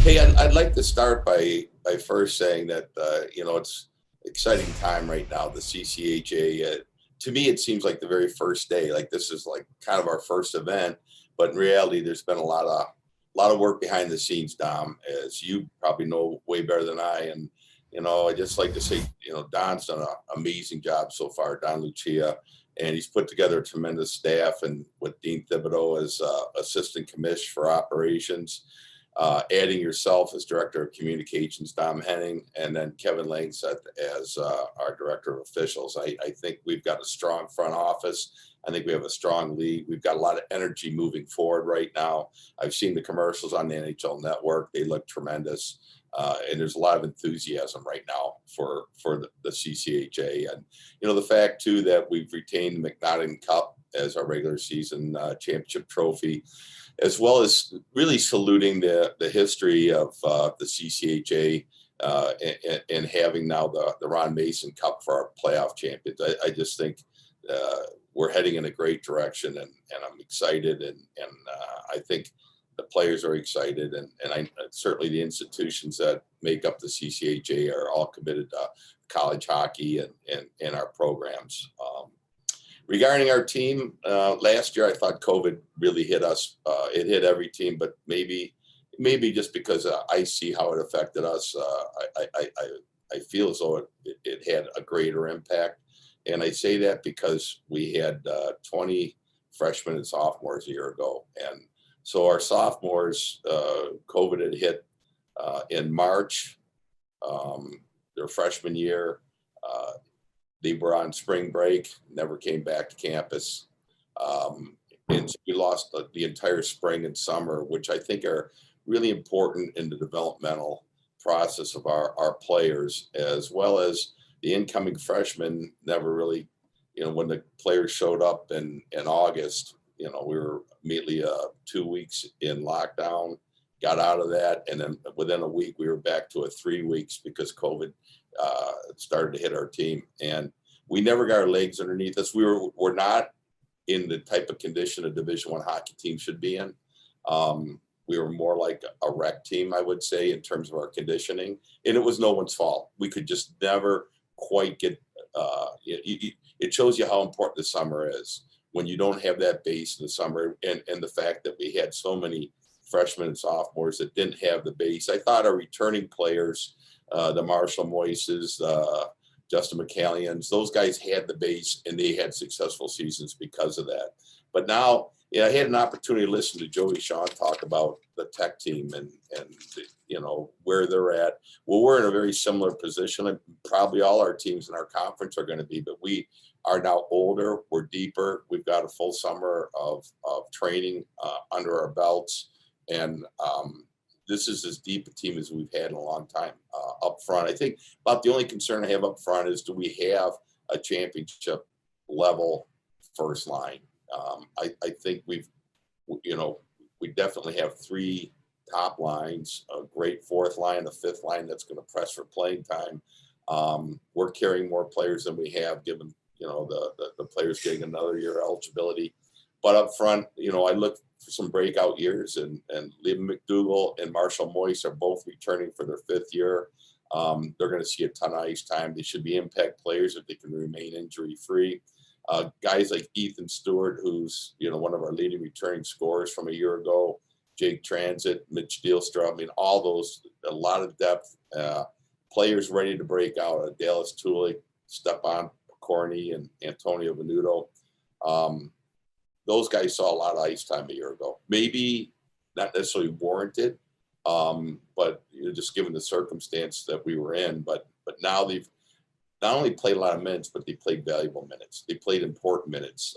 Hey, I'd like to start by first saying that it's exciting time right now. The CCHA, to me, it seems like the very first day. Like this is like kind of our first event, but in reality, there's been a lot of work behind the scenes, Dom, as you probably know way better than I. And I just like to say, Don's done an amazing job so far, Don Lucia, and he's put together a tremendous staff, and with Dean Thibodeau as assistant commish for operations, adding yourself as director of communications, Dom Henning, and then Kevin Langseth as our director of officials. I think we've got a strong front office. I think we have a strong league. We've got a lot of energy moving forward right now. I've seen the commercials on the NHL Network. They look tremendous. And there's a lot of enthusiasm right now for the CCHA. And, the fact, too, that we've retained the McNaughton Cup as our regular season championship trophy, as well as really saluting the history of the CCHA and having now the Ron Mason Cup for our playoff champions. I just think we're heading in a great direction, and I'm excited, and I think the players are excited, and certainly the institutions that make up the CCHA are all committed to college hockey and our programs. Regarding our team, last year I thought COVID really hit us. It hit every team, but maybe just because I see how it affected us, I feel as though it had a greater impact. And I say that because we had 20 freshmen and sophomores a year ago. And so our sophomores, COVID had hit in March, their freshman year. They were on spring break, never came back to campus. And so we lost the entire spring and summer, which I think are really important in the developmental process of our players, as well as the incoming freshmen never really, when the players showed up in August, we were immediately 2 weeks in lockdown, got out of that. And then within a week, we were back to 3 weeks because COVID started to hit our team. And we never got our legs underneath us. We're not in the type of condition a Division I hockey team should be in. We were more like a rec team, I would say, in terms of our conditioning. And it was no one's fault. We could just never quite get, it shows you how important the summer is when you don't have that base in the summer, and the fact that we had so many freshmen and sophomores that didn't have the base. I thought our returning players, the Marshall Moises, Justin McCallions, those guys had the base and they had successful seasons because of that. But now, I had an opportunity to listen to Joey Sean talk about the tech team and where they're at. Well, we're in a very similar position. And probably all our teams in our conference are going to be, but we are now older, we're deeper. We've got a full summer of training under our belts. And this is as deep a team as we've had in a long time up front. I think about the only concern I have up front is, do we have a championship level first line? I think we definitely have 3 top lines, a great fourth line, a fifth line that's going to press for playing time. We're carrying more players than we have, given the players getting another year eligibility. But up front, I look for some breakout years, and Liam McDougall and Marshall Moise are both returning for their 5th year. They're going to see a ton of ice time. They should be impact players if they can remain injury free. Guys like Ethan Stewart, who's one of our leading returning scorers from a year ago, Jake Transit, Mitch Dealstra. I mean, all those, a lot of depth, players ready to break out. Dallas Tulik, Stepan Corney, and Antonio Venuto. Those guys saw a lot of ice time a year ago. Maybe not necessarily warranted, but just given the circumstance that we were in. But now they've not only played a lot of minutes, but they played valuable minutes. They played important minutes,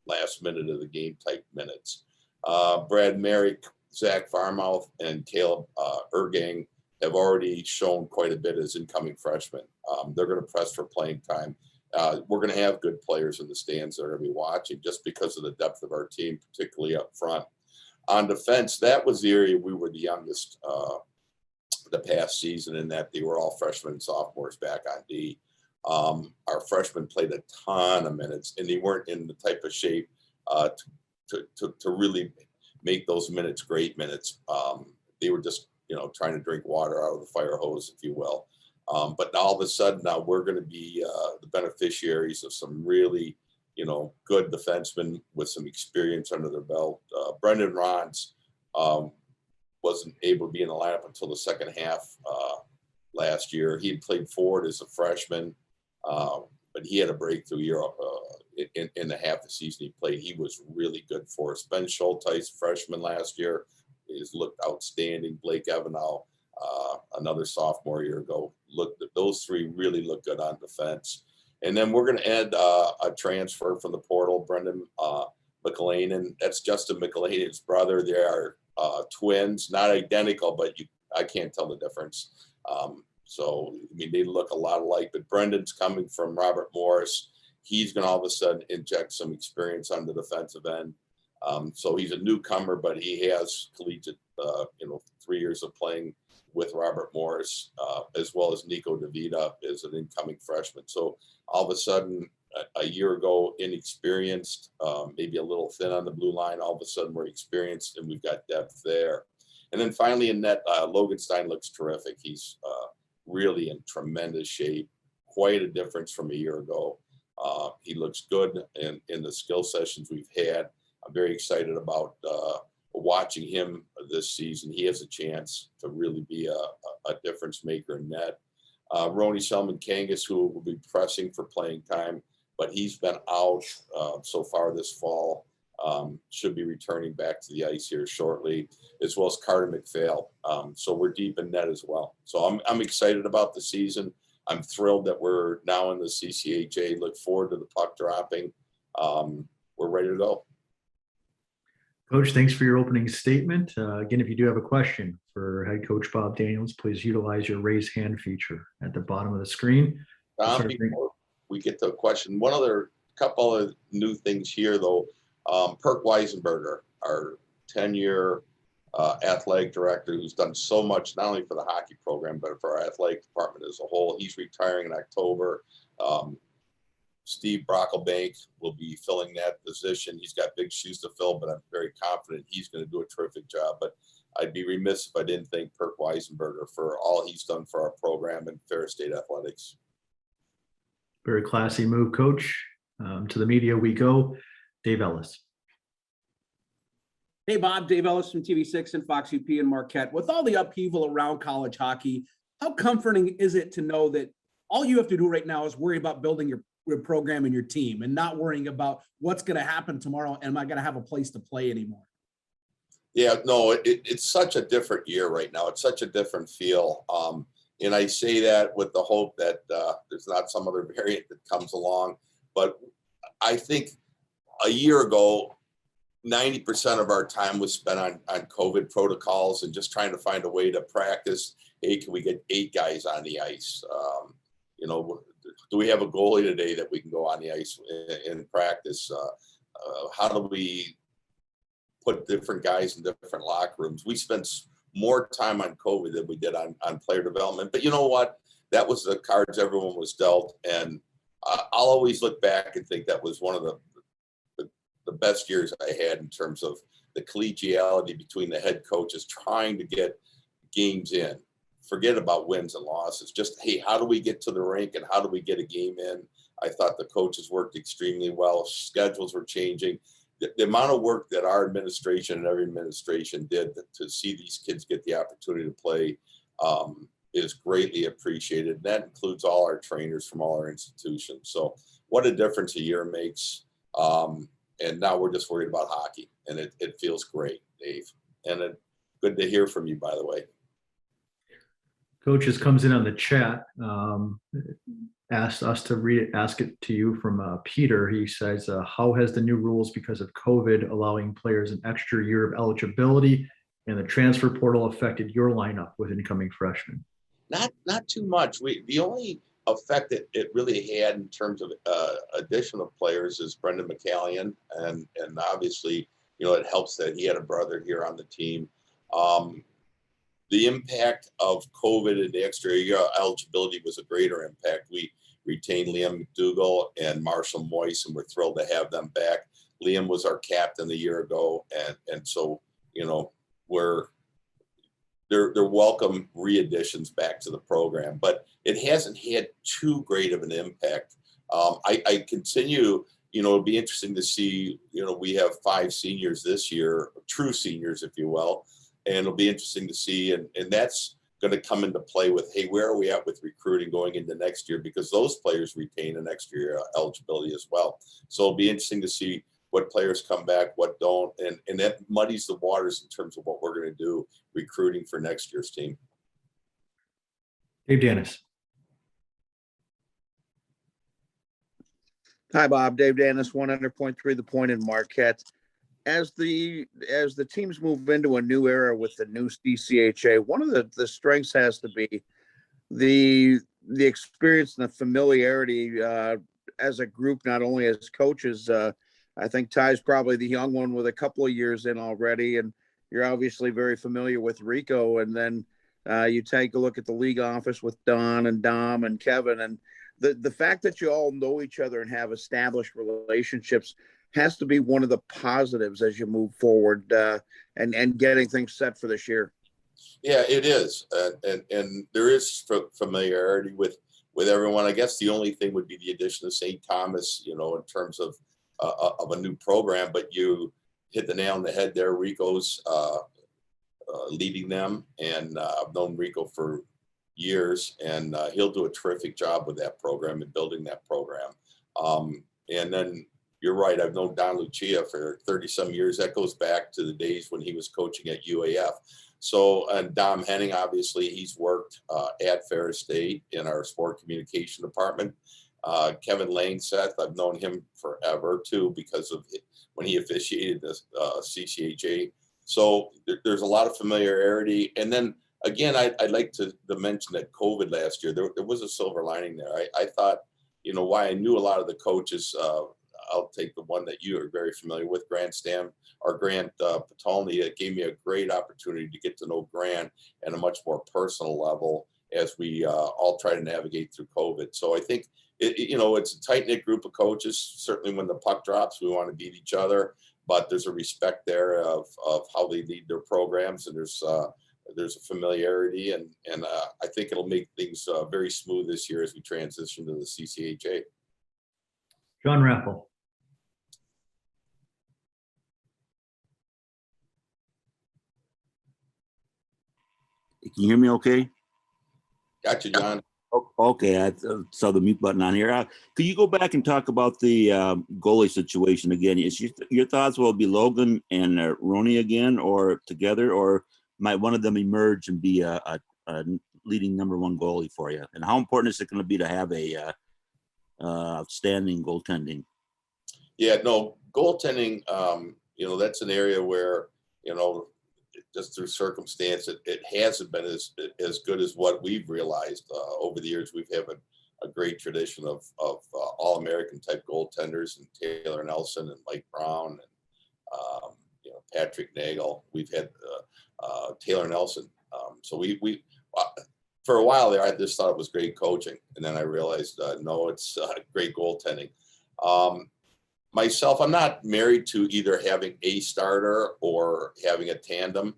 last minute of the game type minutes. Brad Merrick, Zach Farmouth, and Caleb Ergang have already shown quite a bit as incoming freshmen. They're going to press for playing time. We're going to have good players in the stands that are going to be watching just because of the depth of our team, particularly up front. On defense, that was the area we were the youngest the past season, in that they were all freshmen and sophomores back on D. Our freshmen played a ton of minutes, and they weren't in the type of shape to really make those minutes great minutes. They were just trying to drink water out of the fire hose, if you will. But now all of a sudden, now we're going to be the beneficiaries of some really, good defensemen with some experience under their belt. Brendan Rons wasn't able to be in the lineup until the second half last year. He had played forward as a freshman, but he had a breakthrough year in the half the season he played. He was really good for us. Ben Schulteis, freshman last year, has looked outstanding. Blake Evanow, another sophomore year ago, those three really look good on defense. And then we're going to add a transfer from the portal, Brendan McElhannon. That's Justin McElhannon's brother. They are twins, not identical, but I can't tell the difference. They look a lot alike. But Brendan's coming from Robert Morris. He's going to all of a sudden inject some experience on the defensive end. So he's a newcomer, but he has collegiate, 3 years of playing with Robert Morris, as well as Nico DeVita as an incoming freshman. So all of a sudden, a year ago, inexperienced, maybe a little thin on the blue line. All of a sudden, we're experienced and we've got depth there. And then finally in net, Logan Stein looks terrific. He's really in tremendous shape, quite a difference from a year ago. He looks good in the skill sessions we've had. I'm very excited about watching him this season. He has a chance to really be a difference maker in net. Roni Selman-Kangas, who will be pressing for playing time, but he's been out so far this fall. Should be returning back to the ice here shortly, as well as Carter McPhail. So we're deep in net as well. So I'm excited about the season. I'm thrilled that we're now in the CCHA. Look forward to the puck dropping. We're ready to go. Coach, thanks for your opening statement. Again, if you do have a question for head coach Bob Daniels, please utilize your raise hand feature at the bottom of the screen. Before we get to a question, one other couple of new things here, though. Perk Weisenberger, our 10-year athletic director, who's done so much, not only for the hockey program, but for our athletic department as a whole. He's retiring in October. Steve Brocklebank will be filling that position. He's got big shoes to fill, but I'm very confident he's going to do a terrific job. But I'd be remiss if I didn't thank Perk Weisenberger for all he's done for our program and Ferris State athletics. Very classy move, Coach. To the media we go. Dave Ellis. Hey, Bob. Dave Ellis from TV6 and Fox UP and Marquette. With all the upheaval around college hockey, how comforting is it to know that all you have to do right now is worry about building your program and your team and not worrying about what's going to happen tomorrow? Am I going to have a place to play anymore? Yeah, no, it's such a different year right now. It's such a different feel. And I say that with the hope that there's not some other variant that comes along. But I think a year ago, 90% of our time was spent on COVID protocols and just trying to find a way to practice. Hey, can we get 8 guys on the ice? Do we have a goalie today that we can go on the ice in practice? How do we put different guys in different locker rooms? We spent more time on COVID than we did on player development. But you know what? That was the cards everyone was dealt. And I'll always look back and think that was one of the best years I had in terms of the collegiality between the head coaches trying to get games in. Forget about wins and losses. Just, hey, how do we get to the rink and how do we get a game in? I thought the coaches worked extremely well. Schedules were changing. The amount of work that our administration and every administration did to see these kids get the opportunity to play is greatly appreciated. And that includes all our trainers from all our institutions. So what a difference a year makes. And now we're just worried about hockey. And it feels great, Dave. And good to hear from you, by the way. Coaches comes in on the chat, asked us to read it, ask it to you from Peter. He says, how has the new rules because of COVID allowing players an extra year of eligibility and the transfer portal affected your lineup with incoming freshmen? Not too much. The only effect that it really had in terms of addition of players is Brendan McCallion. And obviously, it helps that he had a brother here on the team. The impact of COVID and the extra year eligibility was a greater impact. We retained Liam McDougall and Marshall Moyce, and we're thrilled to have them back. Liam was our captain a year ago, and so, they're welcome re-additions back to the program, but it hasn't had too great of an impact. I continue, it'll be interesting to see, we have 5 seniors this year, true seniors, if you will, and it'll be interesting to see, and that's going to come into play with, hey, where are we at with recruiting going into next year? Because those players retain an extra year eligibility as well. So it'll be interesting to see what players come back, what don't, and that muddies the waters in terms of what we're going to do recruiting for next year's team. Dave Dennis. Hi, Bob. Dave Dennis, 100.3 The Point in Marquette. As the teams move into a new era with the new CCHA, one of the strengths has to be the experience and the familiarity as a group, not only as coaches. I think Ty's probably the young one with a couple of years in already, and you're obviously very familiar with Rico. And then you take a look at the league office with Don and Dom and Kevin, and the fact that you all know each other and have established relationships has to be one of the positives as you move forward and getting things set for this year. Yeah, it is, and there is familiarity with everyone. I guess the only thing would be the addition of St. Thomas, in terms of a new program. But you hit the nail on the head there. Rico's leading them, and I've known Rico for years, and he'll do a terrific job with that program and building that program. And then you're right, I've known Don Lucia for 30 some years. That goes back to the days when he was coaching at UAF. So, and Dom Henning, obviously he's worked at Ferris State in our sport communication department. Kevin Langseth, I've known him forever too, because of when he officiated the CCHA. So there's a lot of familiarity. And then again, I'd like to mention that COVID last year, there was a silver lining there. I thought, why I knew a lot of the coaches, I'll take the one that you are very familiar with, Grant Patolny. It gave me a great opportunity to get to know Grant at a much more personal level as we all try to navigate through COVID. So I think, it's a tight-knit group of coaches. Certainly when the puck drops, we want to beat each other, but there's a respect there of how they lead their programs, and there's a familiarity, and I think it'll make things very smooth this year as we transition to the CCHA. John Raffel. Can you hear me okay? Gotcha, John. Okay, I saw the mute button on here. Could you go back and talk about the goalie situation again? Is your thoughts will be Logan and Roney again, or together, or might one of them emerge and be a leading number 1 goalie for you? And how important is it going to be to have a outstanding goaltending? Yeah, no, goaltending, that's an area where, just through circumstance, it hasn't been as good as what we've realized over the years. We've had a great tradition of All-American type goaltenders, and Taylor Nelson and Mike Brown and Patrick Nagel. We've had Taylor Nelson. So we for a while there, I just thought it was great coaching, and then I realized no, it's great goaltending. Myself, I'm not married to either having a starter or having a tandem.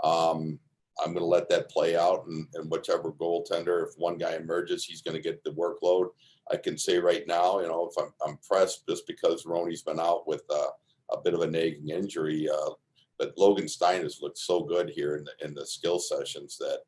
I'm going to let that play out, and whichever goaltender, if one guy emerges, he's going to get the workload. I can say right now, if I'm pressed just because Roney's been out with a bit of a nagging injury, but Logan Stein has looked so good here in the skill sessions that,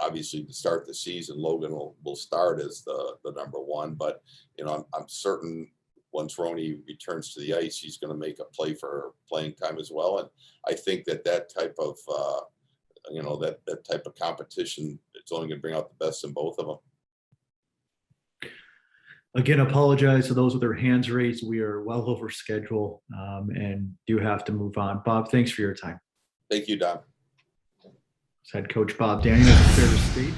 obviously to start the season, Logan will start as the number 1, but I'm certain once Roney returns to the ice, he's going to make a play for playing time as well. And I think that type of that type of competition, it's only going to bring out the best in both of them. Again, apologize to those with their hands raised. We are well over schedule and do have to move on. Bob, thanks for your time. Thank you, Don. Head coach Bob Daniels of Ferris State.